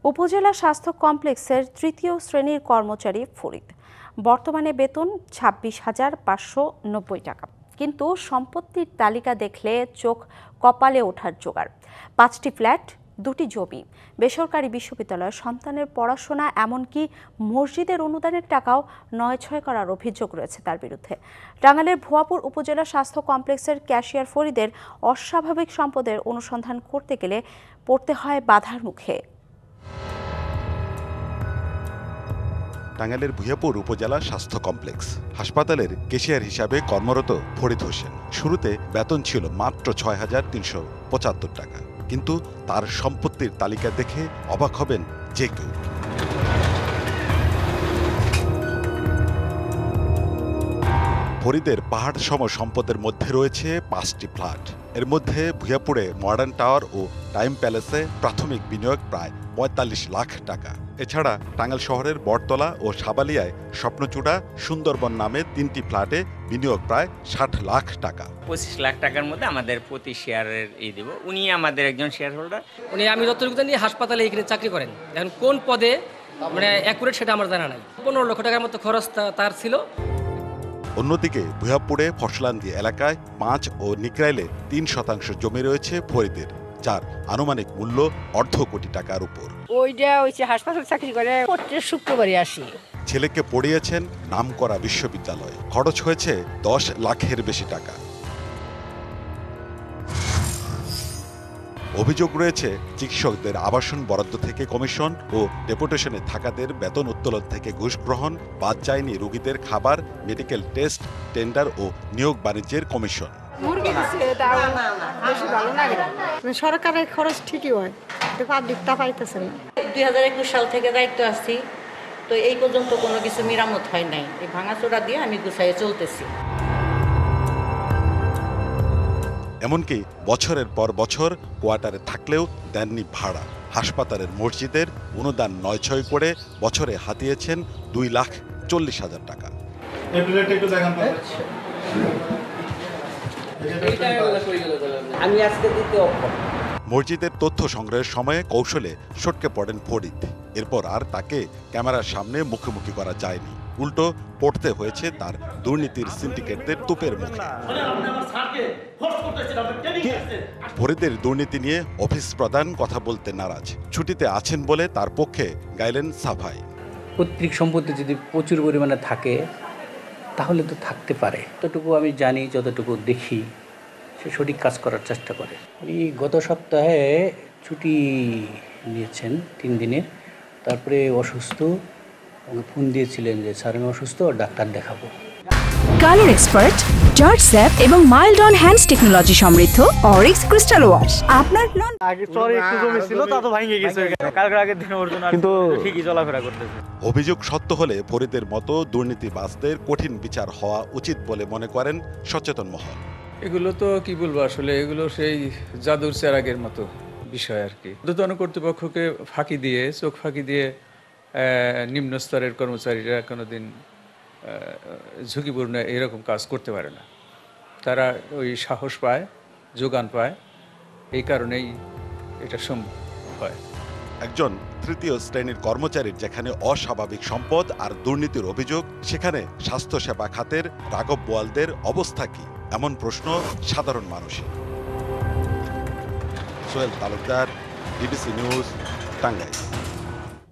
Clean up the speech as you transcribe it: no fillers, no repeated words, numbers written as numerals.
উপজেলা স্বাস্থ্য কমপ্লেক্সের তৃতীয় শ্রেণীর কর্মচারী ফরিদ। বর্তমানে বেতন 26,590 টাকা, কিন্তু সম্পত্তির তালিকা দেখলে চোখ কপালে ওঠার জোগাড়। 5টি ফ্ল্যাট, 2টি জমি, বেসরকারি বিশ্ববিদ্যালয়, সন্তানের পড়াশোনা, এমনকি মসজিদের অনুদানের টাকাও নয়ছয় করার অভিযোগ রয়েছে তার বিরুদ্ধে। টাঙ্গাইলের ভুয়াপুর উপজেলা স্বাস্থ্য কমপ্লেক্সের ক্যাশিয়ার ফরিদের অস্বাভাবিক সম্পদের অনুসন্ধান করতে গেলে পড়তে হয় বাধার মুখে। টাঙ্গাইলের ভুয়াপুর উপজেলা স্বাস্থ্য কমপ্লেক্স হাসপাতালের ক্যাশিয়ার হিসাবে কর্মরত ফরিদ হোসেন। শুরুতে বেতন ছিল মাত্র 6,375 টাকা, কিন্তু তার সম্পত্তির তালিকা দেখে অবাক হবেন যে কেউ। ফরিদের পাহাড় সম সম্পদের মধ্যে রয়েছে 5টি ফ্ল্যাট। এর মধ্যে ভুয়াপুরে মডার্ন টাওয়ার ও টাইম প্যালেসে প্রাথমিক বিনিয়োগ প্রায় 45 লাখ টাকা। এছাড়া টাঙ্গাইল শহরের বটতলা ও সাবালিয়ায় স্বপ্নচূড়া, সুন্দরবন নামে 3টি ফ্ল্যাটে বিনিয়োগ প্রায় 60 লাখ টাকা। 25 লাখ টাকার মধ্যে আমাদের প্রতি শেয়ারের দেব। উনি আমাদের একজন শেয়ার হোল্ডার। উনি আমি যতটুকু জানি হাসপাতালে এখানে চাকরি করেন। এখন কোন পদে মানে অ্যাকুরেট সেটা আমার জানা নাই। 15 লক্ষ টাকার মতো খরচ তার ছিল। অন্যদিকে ভুয়াপুরে ফসলান্দি এলাকায় 5 ও নিকরাইলে 3% জমি রয়েছে ফরিদের, যার আনুমানিক মূল্য অর্ধ কোটি টাকার উপর। ওইটা হাসপাতাল চাকরি করে, প্রত্যেক শুক্রবারই আসি। ছেলেকে পড়িয়েছেন নামকরা বিশ্ববিদ্যালয়ে, খরচ হয়েছে 10 লাখের বেশি টাকা। অভিযোগ রয়েছে চিকিৎসকদের আবাসন বরাদ্দ থেকে কমিশন ও ডেপুটেশনে থাকাদের বেতন উত্তোলন থেকে ঘুষ গ্রহণ, বাদ যায়নি রোগীদের খাবার, মেডিকেল টেস্ট, টেন্ডার ও নিয়োগ বাণিজ্যের কমিশন। সরকারের খরচ ঠিকই হয়, পাবলিকটা পাইতেছে না। 2021 সাল থেকে দায়িত্ব আছি, তো এই পর্যন্ত কোনো কিছু মেরামত হয় নাই। এই ভাঙাচোরা দিয়ে আমি গুছাইয়ে চলতেছি। এমনকি বছরের পর বছর কোয়ার্টারে থাকলেও দেননি ভাড়া। হাসপাতালের মসজিদের অনুদান নয়ছয় করে বছরে হাতিয়েছেন 2,40,000 টাকা। মসজিদের তথ্য সংগ্রহের সময়ে কৌশলে সটকে পড়েন ফরিদ। এরপর আর তাকে ক্যামেরার সামনে মুখোমুখি করা যায়নি, উল্টো পড়তে হয়েছে তার দুর্নীতির সিন্ডিকেটদের তোপের মুখে। ফরিদের দুর্নীতি নিয়ে অফিস প্রধান কথা বলতে নারাজ, ছুটিতে আছেন বলে তার পক্ষে গাইলেন সাফাই। পৈতৃক সম্পত্তি যদি প্রচুর পরিমাণে থাকে তাহলে তো থাকতে পারে, যতটুকু আমি জানি, যতটুকু দেখি, সে সঠিক কাজ করার চেষ্টা করে। উনি গত সপ্তাহে ছুটি নিয়েছেন 3 দিনের, তারপরে অসুস্থ, ফোন দিয়েছিলেন যে স্যার আমি অসুস্থ, ডাক্তার দেখাবো। কালার এক্সপার্ট, জর্জ স্যাপ এবং মাইল্ড অন হ্যান্ডস টেকনোলজি সমৃদ্ধ অরিক্স ক্রিস্টাল ওয়াশ। আপনার অভিযোগ সত্য হলে ফরিদের মতো দুর্নীতিবাজদের কঠিন বিচার হওয়া উচিত বলে মনে করেন সচেতন মহল। এগুলো তো কি বলবো, আসলে এগুলো সেই জাদুর চেরাগের মতো বিষয় আর কি। ঊর্ধ্বতন কর্তৃপক্ষকে চোখ ফাঁকি দিয়ে নিম্ন স্তরের কর্মচারীরা কোনোদিন ঝুঁকিপূর্ণ এরকম কাজ করতে পারে না। তারা ওই সাহস পায়, যোগান পায়, এই কারণেই এটা সম্ভব হয়। একজন তৃতীয় শ্রেণীর কর্মচারীর যেখানে অস্বাভাবিক সম্পদ আর দুর্নীতির অভিযোগ, সেখানে স্বাস্থ্যসেবা খাতের রাঘব বোয়ালদের অবস্থা কি? এমন প্রশ্ন সাধারণ মানুষের। Sohel Talukdar, DBC news, Tangail.